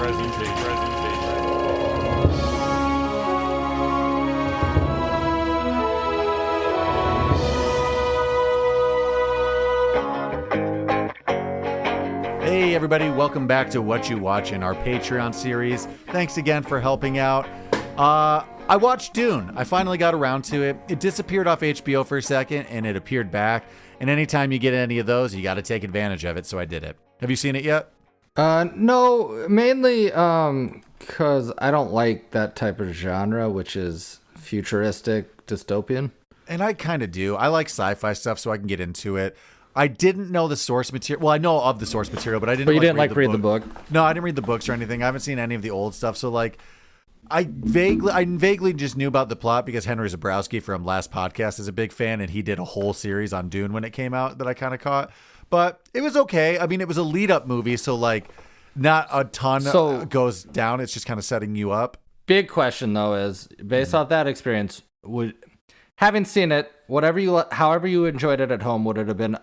Hey everybody, welcome back to What You Watch in our Patreon series. Thanks again for helping out. I watched Dune. I finally got around to it. It disappeared off HBO for a second and it appeared back. And anytime you get any of those, you got to take advantage of it. So I did it. Have you seen it yet? No, mainly because I don't like that type of genre, which is futuristic dystopian. And I kind of do. I like sci-fi stuff, so I can get into it. I didn't know the source material. Well, I know of the source material, but I didn't. But you didn't read the book. No, I didn't read the books or anything. I haven't seen any of the old stuff. So like, I vaguely just knew about the plot because Henry Zabrowski from last podcast is a big fan, and he did a whole series on Dune when it came out that I kind of caught. But it was okay. I mean, it was a lead-up movie, so like, not a ton goes down. It's just kind of setting you up. Big question though is, based off that experience, having seen it, however you enjoyed it at home, would it have been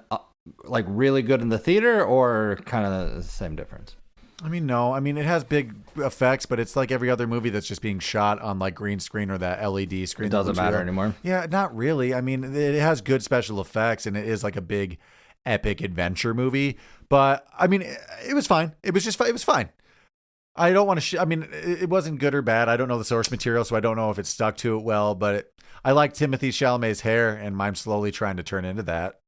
like really good in the theater or kind of the same difference? I mean, no. I mean, it has big effects, but it's like every other movie that's just being shot on like green screen or that LED screen. It doesn't matter anymore. Yeah, not really. I mean, it has good special effects and it is like a big epic adventure movie, but I mean, it was fine. It was just, it was fine. I don't want to, I mean, it wasn't good or bad. I don't know the source material, so I don't know if it stuck to it well, but I like Timothée Chalamet's hair, and I'm slowly trying to turn into that.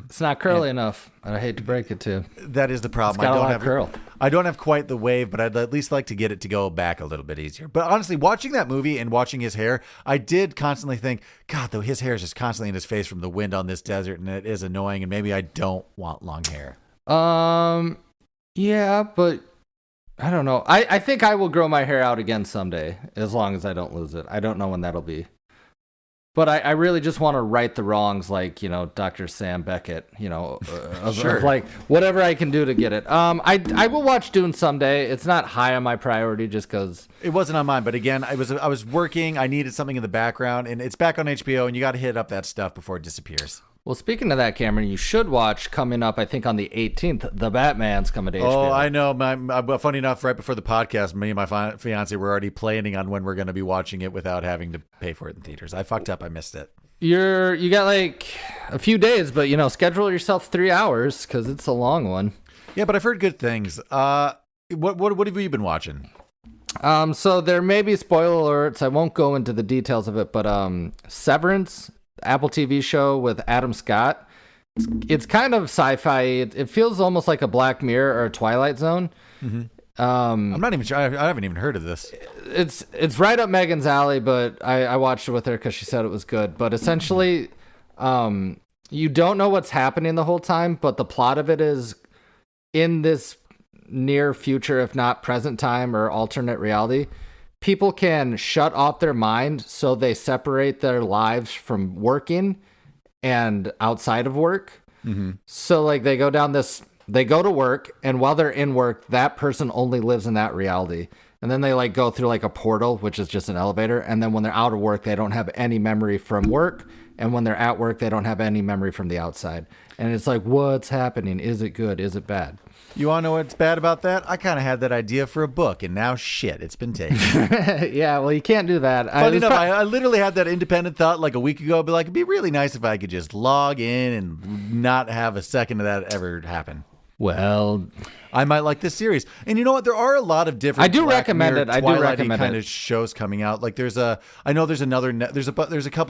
It's not curly enough. I hate to break it to you. That is the problem. It's got a lot of curl. I don't have quite the wave, but I'd at least like to get it to go back a little bit easier. But honestly, watching that movie and watching his hair, I did constantly think, God, though his hair is just constantly in his face from the wind on this desert, and it is annoying, and maybe I don't want long hair. Yeah, but I don't know. I think I will grow my hair out again someday, as long as I don't lose it. I don't know when that'll be. But I really just want to right the wrongs, like, Dr. Sam Beckett, Sure. of like whatever I can do to get it. I will watch Dune someday. It's not high on my priority just because it wasn't on mine. But again, I was working. I needed something in the background, and it's back on HBO, and you got to hit up that stuff before it disappears. Well, speaking of that, Cameron, you should watch coming up, I think on the 18th, The Batman's coming to HBO. Oh, I know. Funny enough, right before the podcast, me and my fiance were already planning on when we're going to be watching it without having to pay for it in theaters. I fucked up. I missed it. You got like a few days, but schedule yourself 3 hours because it's a long one. Yeah, but I've heard good things. What have you been watching? So there may be spoiler alerts. I won't go into the details of it, but Severance, Apple TV show with Adam Scott. It's kind of sci-fi. It feels almost like a Black Mirror or a Twilight Zone. Mm-hmm. I'm not even sure. I haven't even heard of this. It's right up Megan's alley, but I watched it with her because she said it was good. But essentially, you don't know what's happening the whole time, but the plot of it is in this near future, if not present time or alternate reality, people can shut off their mind so they separate their lives from working and outside of work. Mm-hmm. So like they go to work, and while they're in work, that person only lives in that reality. And then they like go through like a portal, which is just an elevator. And then when they're out of work, they don't have any memory from work. And when they're at work, they don't have any memory from the outside. And it's like, what's happening? Is it good? Is it bad? You want to know what's bad about that? I kind of had that idea for a book, and now shit, it's been taken. Yeah, well, you can't do that. Funny enough, I literally had that independent thought like a week ago, but like, it'd be really nice if I could just log in and not have a second of that ever happen. Well, I might like this series. And you know what? There are a lot of different I do recommend it. kind of shows coming out. Like there's a couple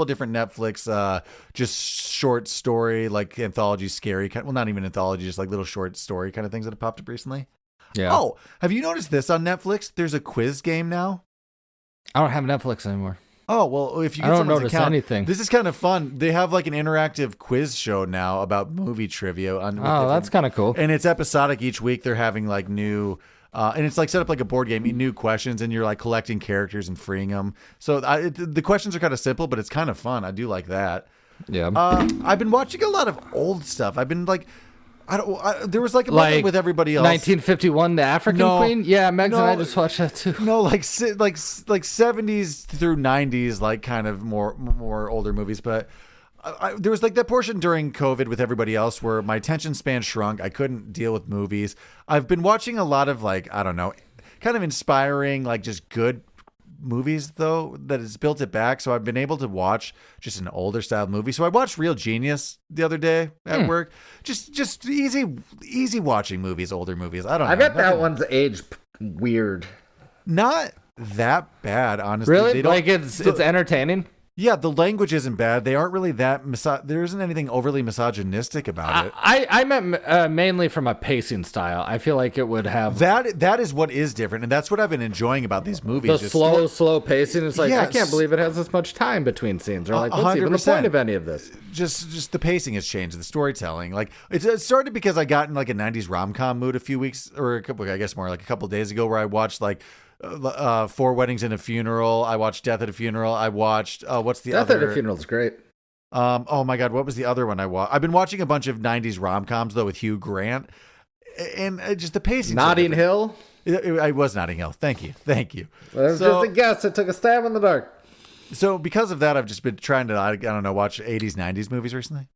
different Netflix just short story, like anthology scary, well, not even anthology, just like little short story kind of things that have popped up recently. Yeah. Oh, have you noticed this on Netflix? There's a quiz game now. I don't have Netflix anymore. Oh, well, if you get I don't someone's notice account, anything. This is kind of fun. They have like an interactive quiz show now about movie trivia. That's kind of cool. And it's episodic each week. They're having like new, and it's like set up like a board game, new questions, and you're like collecting characters and freeing them. So the questions are kind of simple, but it's kind of fun. I do like that. Yeah. I've been watching a lot of old stuff. I've been like, there was like a moment with everybody else. 1951, The African Queen. Yeah, Megs and I just watched that too. No, like 70s through 90s, like kind of more older movies. But there was like that portion during COVID with everybody else where my attention span shrunk. I couldn't deal with movies. I've been watching a lot of like, I don't know, kind of inspiring, like just good movies though that has built it back. So I've been able to watch just an older style movie. So I watched Real Genius the other day at work. Just easy watching movies, older movies. I don't know. I bet that one's aged weird. Not that bad, honestly. Really? Like it's entertaining? Yeah, the language isn't bad. They aren't really that there isn't anything overly misogynistic about it. I meant mainly from a pacing style. I feel like it would have that is what is different, and that's what I've been enjoying about these movies. The slow pacing. It's like, I can't believe it has this much time between scenes. Or like, what's even the point of any of this? Just the pacing has changed, the storytelling. Like it started because I got in like a 90s rom-com mood a few weeks, or a couple days ago, where I watched like Four Weddings and a Funeral. I watched Death at a Funeral. I watched what's the other? Death at a Funeral is great. Oh my God, what was the other one I watched? I've been watching a bunch of 90s rom-coms though with Hugh Grant, and just the pacing. Notting Hill. I was Notting Hill. Thank you. Well, it was just a guess. It took a stab in the dark. So because of that, I've just been trying to watch 80s, 90s movies recently.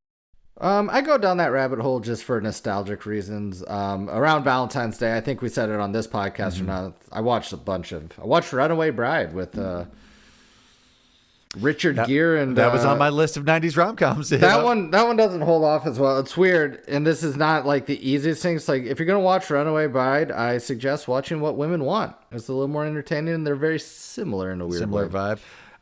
I go down that rabbit hole just for nostalgic reasons. Around Valentine's Day, I think we said it on this podcast or not. I watched Runaway Bride with Richard Gere, and that was on my list of 90s rom-coms. That one doesn't hold off as well. It's weird, and this is not like the easiest thing. It's like if you're gonna watch Runaway Bride, I suggest watching What Women Want. It's a little more entertaining, and they're very similar in a weird way. Vibe.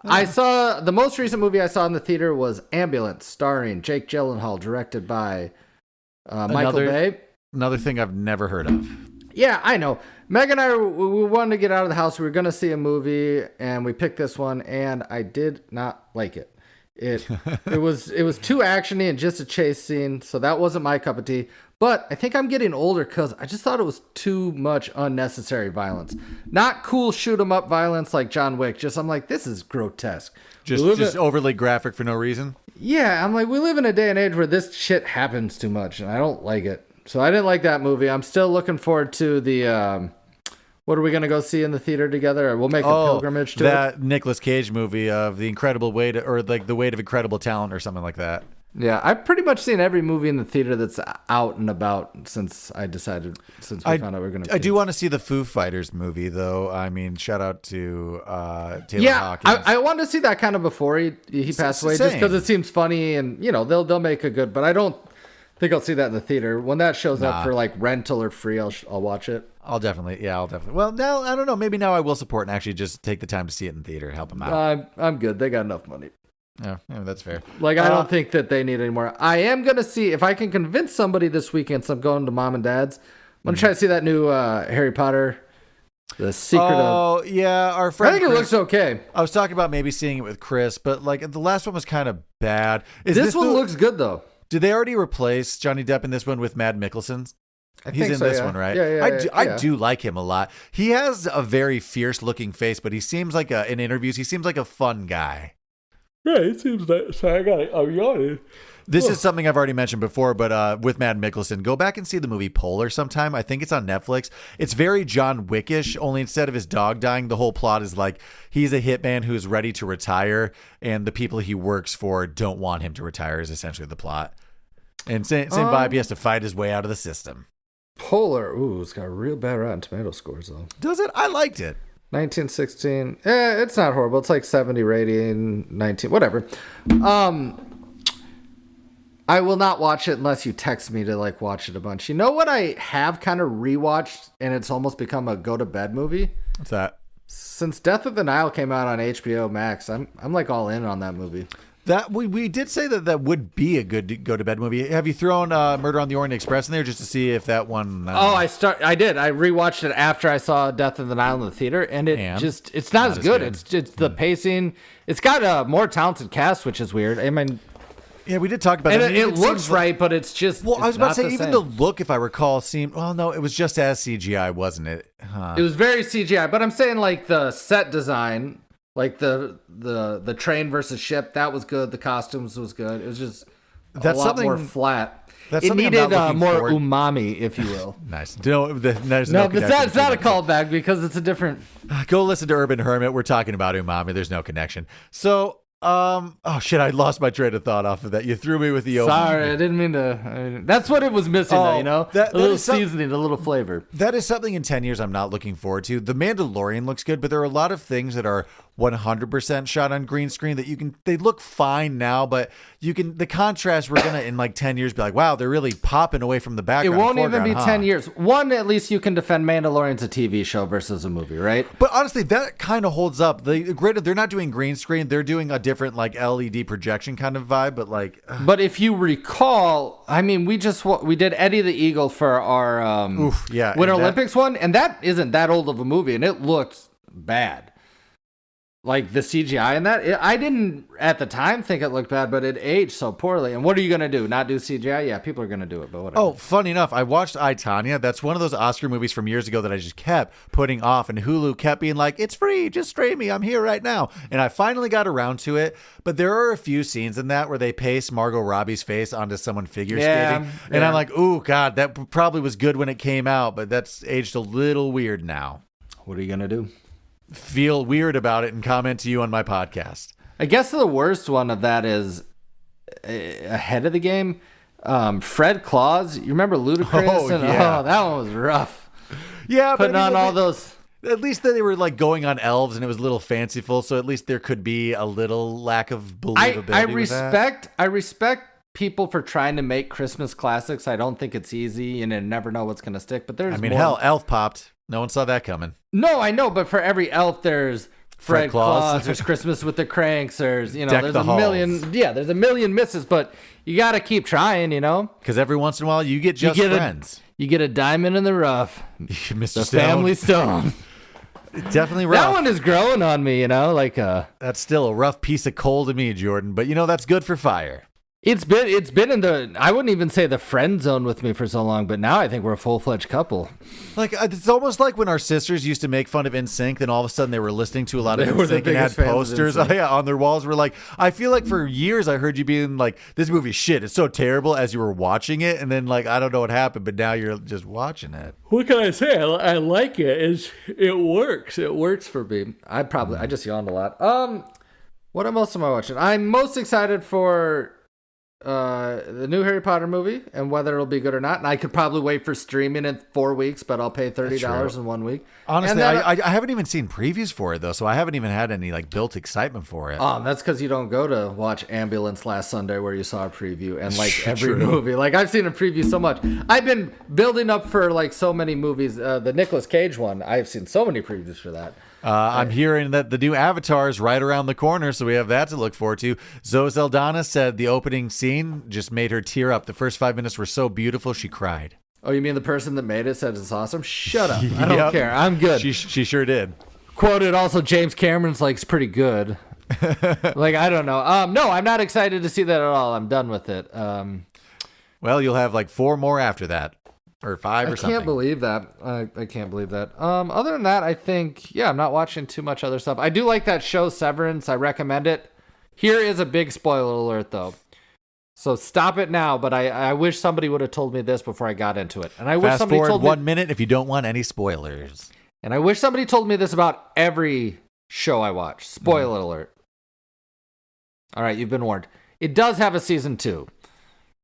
I saw the most recent movie I saw in the theater was Ambulance, starring Jake Gyllenhaal, directed by Michael Bay. Another thing I've never heard of. Yeah, I know. Meg and I, we wanted to get out of the house. We were going to see a movie, and we picked this one, and I did not like it. It was too actiony and just a chase scene, so that wasn't my cup of tea. But I think I'm getting older because I just thought it was too much unnecessary violence. Not cool shoot 'em up violence like John Wick. I'm like, this is grotesque. Just overly graphic for no reason. Yeah, I'm like, we live in a day and age where this shit happens too much, and I don't like it. So I didn't like that movie. I'm still looking forward to the what are we gonna go see in the theater together? We'll make a pilgrimage to that Nicolas Cage movie of the Incredible Weight, or like the Weight of Incredible Talent, or something like that. Yeah, I've pretty much seen every movie in the theater that's out and about since we found out we were gonna. I do want to see the Foo Fighters movie, though. I mean, shout out to Taylor Hawkins. I wanted to see that kind of before he passed away, just because it seems funny, and they'll make a good. But I don't think I'll see that in the theater. When that shows up for like rental or free, I'll watch it. I'll definitely. Well, now I don't know. Maybe now I will support and actually just take the time to see it in theater and help them out. I'm good. They got enough money. Yeah, that's fair. Like, I don't think that they need any more. I am going to see if I can convince somebody this weekend. So I'm going to Mom and Dad's. I'm going to try to see that new Harry Potter, The Secret of... Oh, yeah. Our friend I think Chris, it looks okay. I was talking about maybe seeing it with Chris, but like the last one was kind of bad. This one looks good, though. Did they already replace Johnny Depp in this one with Mads Mikkelsen? He's in this one, right? Yeah, I do like him a lot. He has a very fierce-looking face, but he seems like in interviews, he seems like a fun guy. Yeah, it seems like. Sorry, I'm yawning. This is something I've already mentioned before, but with Mads Mikkelsen, go back and see the movie Polar sometime. I think it's on Netflix. It's very John Wickish, only instead of his dog dying, the whole plot is like he's a hitman who's ready to retire, and the people he works for don't want him to retire is essentially the plot. And same vibe, he has to fight his way out of the system. Polar, ooh, it's got real bad Rotten Tomato scores, though. Does it? I liked it. 1916. It's not horrible. It's like 70 rating, 19, whatever. I will not watch it unless you text me to like watch it a bunch. You know what I have kind of rewatched and it's almost become a go to bed movie? What's that? Since Death of the Nile came out on HBO Max, I'm like all in on that movie. That we did say that would be a good go to bed movie. Have you thrown Murder on the Orient Express in there just to see if that one? I did. I rewatched it after I saw Death of the Nile in the theater, and it's not as good. It's the pacing. It's got a more talented cast, which is weird. I mean, yeah, we did talk about it. And it looks right, but it's just. Well, I was about to say even the look, if I recall, seemed. Well, no, it was just as CGI, wasn't it? It was very CGI, but I'm saying like the set design. Like the train versus ship, that was good. The costumes was good. It was just a lot more flat. It needed more umami, if you will. Nice. No, it's not a callback because it's a different. Go listen to Urban Hermit. We're talking about umami. There's no connection. So Oh shit! I lost my train of thought off of that. You threw me with the opening. Sorry, I didn't mean to. That's what it was missing, though, you know? That a little is seasoning, a little flavor. That is something in 10 years I'm not looking forward to. The Mandalorian looks good, but there are a lot of things that are 100% shot on green screen that they look fine now, but the contrast, we're going to, in like 10 years, be like, wow, they're really popping away from the It background. won't even be 10 huh? years. One, at least you can defend Mandalorian's a TV show versus a movie, right? But honestly, that kind of holds up. They're not doing green screen. They're doing a different like LED projection kind of vibe, but like... But if you recall, I mean, we did Eddie the Eagle for our Winter Olympics one, and that isn't that old of a movie, and it looked bad. Like the CGI in that, I didn't at the time think it looked bad, but it aged so poorly. And what are you gonna do? Not do CGI? Yeah, people are gonna do it, but whatever. Oh, funny enough, I watched I, Tonya. That's one of those Oscar movies from years ago that I just kept putting off, and Hulu kept being like, "It's free, just stream me. I'm here right now." And I finally got around to it. But there are a few scenes in that where they paste Margot Robbie's face onto someone figure skating, and I'm like, "Ooh, God, that probably was good when it came out, but that's aged a little weird now." What are you gonna do? Feel weird about it and comment to you on my podcast. I guess the worst one of that is ahead of the game. Fred Claus, you remember Ludacris? Yeah. That one was rough. Yeah, putting on all those. At least they were like going on elves, and it was a little fanciful. So at least there could be a little lack of believability. I respect people for trying to make Christmas classics. I don't think it's easy, and you never know what's gonna stick. But there's hell, Elf popped. No one saw that coming. No, I know, but for every elf, there's Fred Claus, there's Christmas with the Cranks, there's there's a million. Yeah, there's a million misses, but you got to keep trying, Because every once in a while you get friends. You get a diamond in the rough. Mr. The Stone. Family Stone. Definitely rough. That one is growing on me, That's still a rough piece of coal to me, Jordan. But that's good for fire. It's been in the, I wouldn't even say the friend zone with me for so long, but now I think we're a full-fledged couple. Like, it's almost like when our sisters used to make fun of NSYNC, then all of a sudden they were listening to a lot of NSYNC and had posters on their walls. We're like, I feel like for years I heard you being like, this movie's shit, it's so terrible as you were watching it, and then like, I don't know what happened, but now you're just watching it. What can I say? I like it. It works. It works for me. I just yawned a lot. What else am I watching? I'm most excited for the new Harry Potter movie and whether it'll be good or not. And I could probably wait for streaming in 4 weeks, but I'll pay $30 in 1 week. Honestly, I haven't even seen previews for it though, so I haven't even had any like built excitement for it. That's because you don't go to watch Ambulance last Sunday where you saw a preview and like every movie. Like I've seen a preview so much. I've been building up for like so many movies. The Nicolas Cage one, I've seen so many previews for that. I'm hearing that the new Avatar is right around the corner, so we have that to look forward to. Zoe Saldana said the opening scene just made her tear up. The first 5 minutes were so beautiful, she cried. Oh, you mean the person that made it said it's awesome? Shut up. I don't care. I'm good. She sure did. Quoted also, James Cameron's like, it's pretty good. Like, I don't know. No, I'm not excited to see that at all. I'm done with it. Well, you'll have like 4 more after that. Or 5 or something. I can't believe that. I can't believe that. Other than that, I think, I'm not watching too much other stuff. I do like that show, Severance. I recommend it. Here is a big spoiler alert, though. So stop it now, but I wish somebody would have told me this before I got into it. And I wish somebody told me 1 minute if you don't want any spoilers. And I wish somebody told me this about every show I watch. Spoiler alert. All right, you've been warned. It does have a season 2.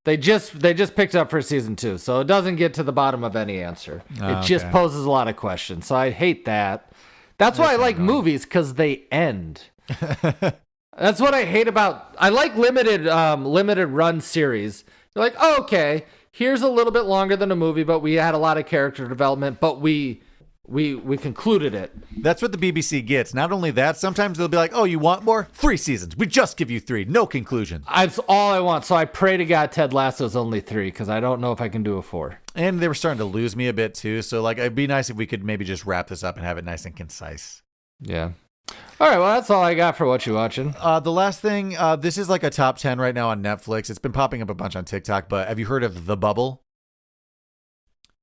They just picked up for season 2, so it doesn't get to the bottom of any answer. It just poses a lot of questions, so I hate that. That's why I like movies, because they end. That's what I hate about. I like limited run series. You're like, oh, okay, here's a little bit longer than a movie, but we had a lot of character development, but we concluded it. That's what the BBC gets. Not only that, sometimes they'll be like, oh, you want more? 3 seasons. We just give you 3. No conclusion. That's all I want. So I pray to God Ted Lasso's only 3 because I don't know if I can do a 4. And they were starting to lose me a bit too. So like, it'd be nice if we could maybe just wrap this up and have it nice and concise. Yeah. All right. Well, that's all I got for what you watching. The last thing, this is like a top 10 right now on Netflix. It's been popping up a bunch on TikTok, but have you heard of The Bubble?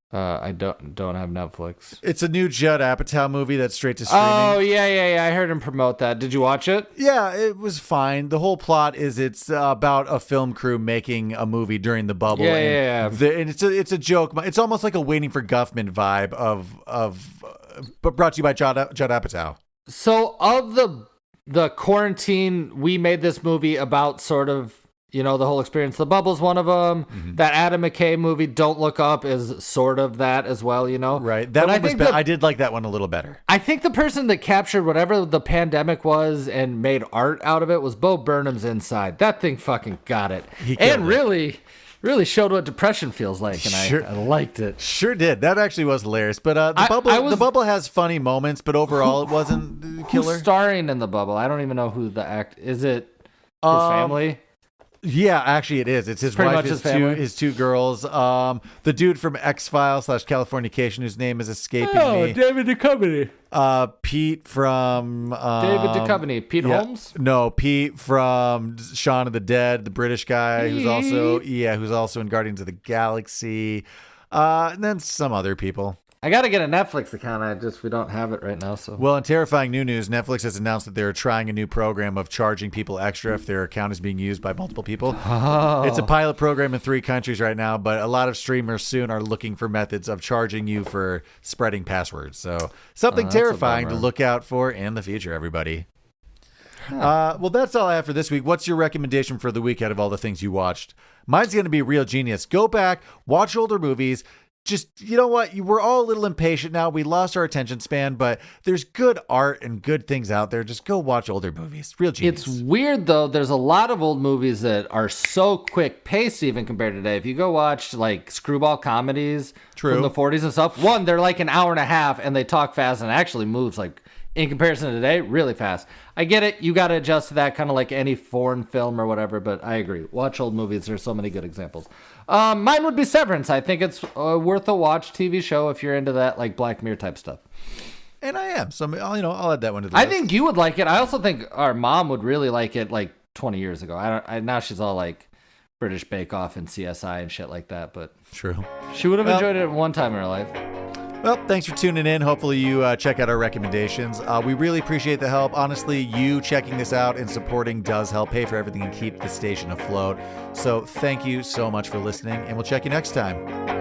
I don't have Netflix. It's a new Judd Apatow movie that's straight to streaming. Oh, yeah. I heard him promote that. Did you watch it? Yeah, it was fine. The whole plot is it's about a film crew making a movie during the bubble. Yeah. And it's a joke. It's almost like a Waiting for Guffman vibe but brought to you by Judd Apatow. So of the the quarantine, we made this movie about sort of, you know, the whole experience. The Bubble's one of them. That Adam McKay movie, Don't Look Up, is sort of that as well, you know? Right. That one was I did like that one a little better. I think the person that captured whatever the pandemic was and made art out of it was Bo Burnham's Inside. That thing fucking got it. And really showed what depression feels like, and I liked it. Sure did. That actually was hilarious. But the Bubble has funny moments, but overall it wasn't killer. Who's starring in The Bubble? I don't even know who the is it his family? Yeah, actually it is. It's his wife, his two girls. The dude from X-Files / Californication, whose name is escaping me. Oh, David Duchovny. Pete from David Duchovny. Pete Holmes? No, Pete from Shaun of the Dead, the British guy who's also in Guardians of the Galaxy. And then some other people. I got to get a Netflix account. We don't have it right now. So. Well, in terrifying new news, Netflix has announced that they're trying a new program of charging people extra if their account is being used by multiple people. Oh. It's a pilot program in 3 countries right now, but a lot of streamers soon are looking for methods of charging you for spreading passwords. So something terrifying to look out for in the future, everybody. Well, that's all I have for this week. What's your recommendation for the week out of all the things you watched? Mine's going to be real genius. Go back, watch older movies. Just, you know what? We're all a little impatient now. We lost our attention span, but there's good art and good things out there. Just go watch older movies. Real genius. It's weird, though. There's a lot of old movies that are so quick paced, even compared to today. If you go watch like screwball comedies from the 40s and stuff, one, they're like an hour and a half and they talk fast and it actually moves like in comparison to today, really fast. I get it. You got to adjust to that, kind of like any foreign film or whatever, but I agree. Watch old movies. There's so many good examples. Mine would be Severance. I think it's worth a watch TV show if you're into that like Black Mirror type stuff. And I am. So, I'll add that one to the list. I think you would like it. I also think our mom would really like it like 20 years ago. Now she's all like British Bake Off and CSI and shit like that, but true. She would have enjoyed it one time in her life. Well, thanks for tuning in. Hopefully you check out our recommendations. We really appreciate the help. Honestly, you checking this out and supporting does help pay for everything and keep the station afloat. So thank you so much for listening, and we'll check you next time.